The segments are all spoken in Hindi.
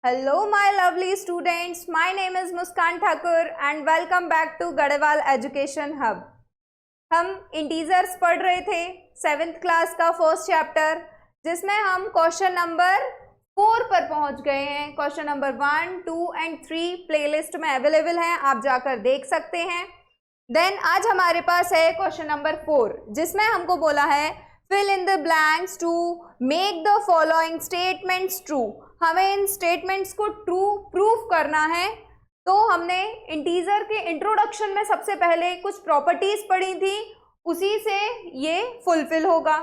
Hello my lovely students, my name is Muskan Thakur and welcome back to Garewal Education Hub। हम इंटीजर्स पढ़ रहे थे 7th क्लास का फर्स्ट चैप्टर, जिसमें हम क्वेश्चन नंबर 4 पर पहुंच गए हैं। क्वेश्चन नंबर 1, 2 एंड 3 प्लेलिस्ट में अवेलेबल हैं, आप जाकर देख सकते हैं। देन आज हमारे पास है क्वेश्चन नंबर 4, जिसमें हमको बोला है fill in the blanks to make the following statements true. हमें इन स्टेटमेंट्स को ट्रू प्रूफ करना है। तो हमने इंटीजर के इंट्रोडक्शन में सबसे पहले कुछ प्रॉपर्टीज पढ़ी थी, उसी से ये फुलफिल होगा।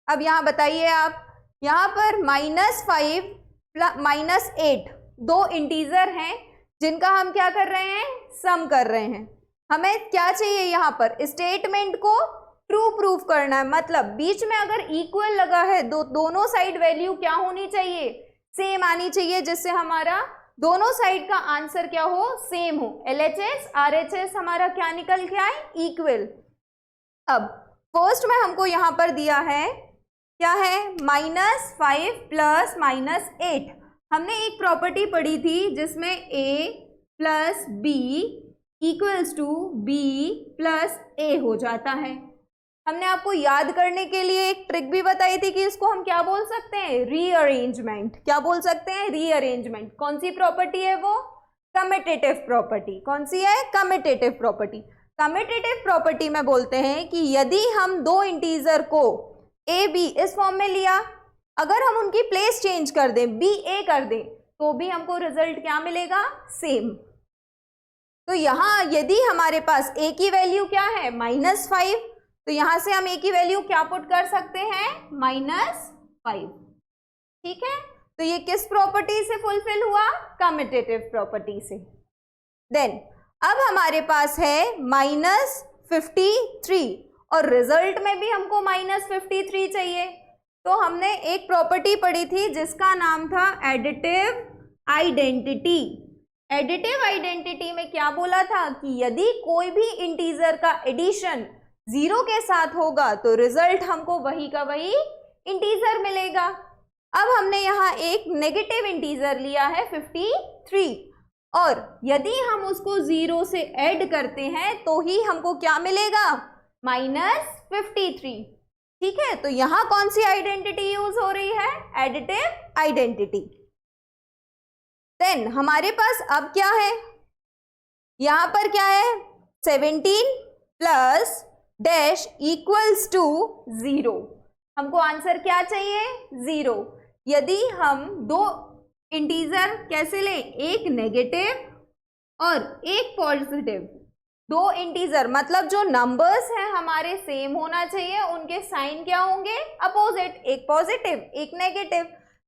अब यहाँ बताइए आप, यहाँ पर -5 -8 दो इंटीजर हैं जिनका हम क्या कर रहे हैं, सम कर रहे हैं। हमें क्या चाहिए, यहाँ पर स्टेटमेंट को ट्रू प्रूफ करना है। मतलब बीच में अगर इक्वल लगा है, दोनों साइड वैल्यू क्या होनी चाहिए, सेम आनी चाहिए, जिससे हमारा दोनों साइड का आंसर क्या हो, सेम हो। LHS RHS हमारा क्या निकल के आए, इक्वल। अब फर्स्ट में हमको यहां पर दिया है क्या है, -5 + -8। हमने एक प्रॉपर्टी पढ़ी थी जिसमें A + B = B + A हो जाता है। हमने आपको याद करने के लिए एक ट्रिक भी बताई थी कि इसको हम क्या बोल सकते हैं, रीअरेंजमेंट। क्या बोल सकते हैं, रीअरेंजमेंट। कौन सी प्रॉपर्टी है वो, कम्यूटेटिव प्रॉपर्टी। कौन सी है, कम्यूटेटिव प्रॉपर्टी। कम्यूटेटिव प्रॉपर्टी में बोलते हैं कि यदि हम दो इंटीजर को A B इस फॉर्म में लिया, अगर हम उनकी प्लेस चेंज कर दें, B A कर दें, तो भी हमको रिजल्ट क्या मिलेगा, सेम। तो यहाँ यदि हमारे पास A की वैल्यू क्या है, -5, तो यहां से हम A की वैल्यू क्या पुट कर सकते हैं, -5। ठीक है, तो ये किस प्रॉपर्टी से फुलफिल हुआ, कम्यूटेटिव प्रॉपर्टी से। देन अब हमारे पास है -53 और रिजल्ट में भी हमको -53 चाहिए। तो हमने एक प्रॉपर्टी पढ़ी थी जिसका नाम था एडिटिव आइडेंटिटी। एडिटिव आइडेंटिटी में क्या बोला था कि यदि कोई भी इंटीजर का एडिशन 0 के साथ होगा तो रिजल्ट हमको वही का वही इंटीजर मिलेगा। अब हमने यहाँ एक नेगेटिव इंटीजर लिया है 53, और यदि हम उसको 0 से ऐड करते हैं तो ही हमको क्या मिलेगा, -53। ठीक है, तो यहाँ कौन सी आइडेंटिटी यूज हो रही है, एडिटिव आइडेंटिटी। देन हमारे पास अब क्या है, यहाँ पर क्या है, 17 + -0। हमको आंसर क्या चाहिए, 0। यदि हम दो इंटीजर कैसे लें, एक नेगेटिव और एक पॉजिटिव, दो इंटीजर मतलब जो नंबर्स हैं हमारे सेम होना चाहिए, उनके साइन क्या होंगे, अपोजिट, एक पॉजिटिव एक नेगेटिव,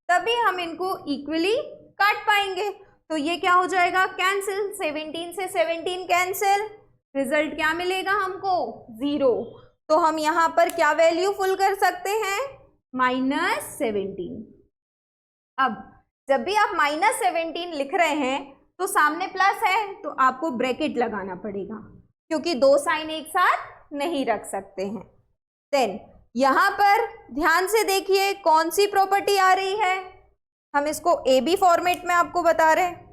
तभी हम इनको इक्वली काट पाएंगे। तो ये क्या हो जाएगा, कैंसिल, 17 से 17 कैंसिल, रिजल्ट क्या मिलेगा हमको, 0। तो हम यहां पर क्या वैल्यू फुल कर सकते हैं, -17। अब जब भी आप -17 लिख रहे हैं तो सामने प्लस है, तो आपको ब्रैकेट लगाना पड़ेगा, क्योंकि दो साइन एक साथ नहीं रख सकते हैं। देन यहां पर ध्यान से देखिए कौन सी प्रॉपर्टी आ रही है, हम इसको AB फॉर्मेट में आपको बता रहे हैं।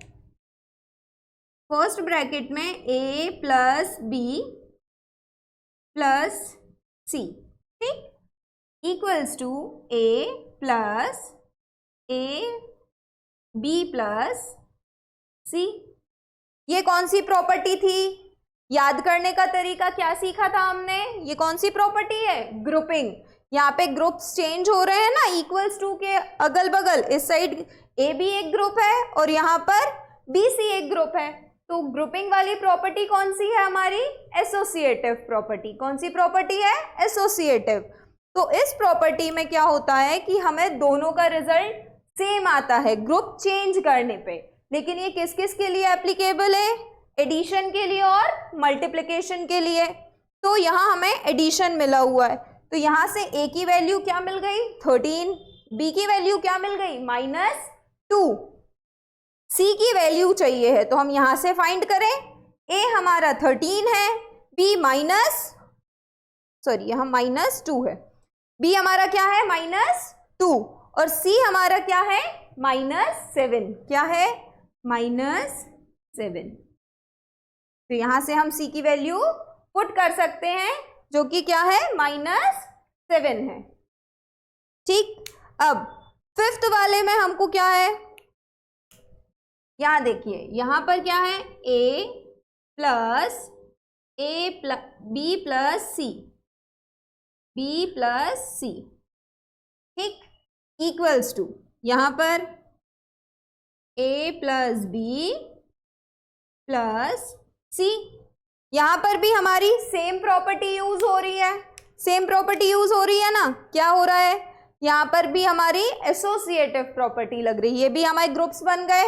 फर्स्ट ब्रैकेट में A + B + C, ठीक, = A + B + C। ये कौन सी प्रॉपर्टी थी, याद करने का तरीका क्या सीखा था हमने, ये कौन सी प्रॉपर्टी है, ग्रुपिंग। यहाँ पे ग्रुप्स चेंज हो रहे हैं ना, =2 के अगल बगल, इस साइड AB एक ग्रुप है और यहाँ पर BC एक ग्रुप है। तो ग्रुपिंग वाली प्रॉपर्टी कौन सी है हमारी, एसोसिएटिव प्रॉपर्टी। कौन सी प्रॉपर्टी है, एसोसिएटिव। तो इस प्रॉपर्टी में क्या होता है कि हमें दोनों का रिजल्ट सेम आता है ग्रुप चेंज करने पे। लेकिन ये किस किस के लिए एप्लीकेबल है, एडिशन के लिए और मल्टीप्लिकेशन के लिए। तो यहाँ हमें एडिशन मिला हुआ है, तो यहाँ से A की वैल्यू क्या मिल गई, 13, B की वैल्यू क्या मिल गई, -2, C की वैल्यू चाहिए है, तो हम यहां से फाइंड करें। A हमारा 13 है, B यहाँ -2 है, B हमारा क्या है, -2, और C हमारा क्या है, -7। क्या है? -7। तो यहां से हम c की वैल्यू पुट कर सकते हैं, जो कि क्या है? -7 है। ठीक, अब फिफ्थ वाले में हमको क्या है? यहां देखिए, यहां पर क्या है? b प्लस c, ठीक, इक्वल्स टू यहां पर a plus b plus c। यहां पर भी हमारी सेम प्रॉपर्टी यूज हो रही है, सेम प्रॉपर्टी यूज हो रही है ना? क्या हो रहा है? यहाँ पर भी हमारी एसोसिएटिव प्रॉपर्टी लग रही है। ये भी हमारे ग्रुप्स बन गए,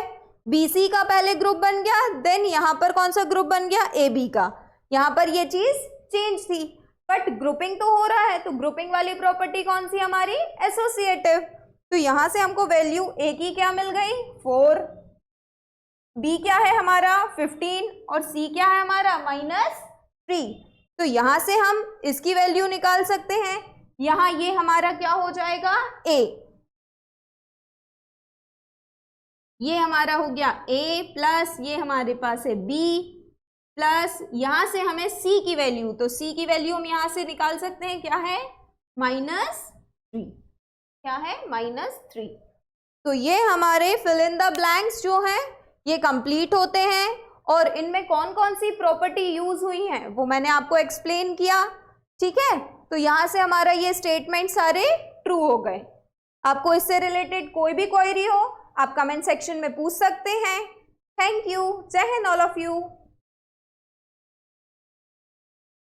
BC का पहले ग्रुप बन गया, देन यहाँ पर कौन सा ग्रुप बन गया? AB का। यहाँ पर ये चीज चेंज थी, बट ग्रुपिंग तो हो रहा है, तो ग्रुपिंग वाली प्रॉपर्टी कौन सी हमारी? एसोसिएटिव। तो यहाँ से हमको वैल्यू A की क्या मिल गई? 4, B क्या है हमारा? 15 और C क्या है हमारा? -3। तो यहाँ से हम इसकी वैल्यू निकाल सकते हैं। यहाँ ये हमारा क्या हो जाएगा? A। ये हमारा हो गया A प्लस ये हमारे पास है B प्लस यहाँ से हमें C की वैल्यू, तो C की वैल्यू हम यहाँ से निकाल सकते हैं। क्या है? -3। क्या है? -3। तो ये हमारे फिल इन द ब्लैंक्स जो हैं ये कंप्लीट होते हैं, और इनमें कौन कौन सी प्रॉपर्टी यूज हुई है वो मैंने आपको एक्सप्लेन किया। ठीक है, तो यहाँ से हमारा ये स्टेटमेंट सारे ट्रू हो गए। आपको इससे रिलेटेड कोई भी क्वेरी हो आप कमेंट सेक्शन में पूछ सकते हैं। Thank you. जय हिंद ऑल ऑफ यू।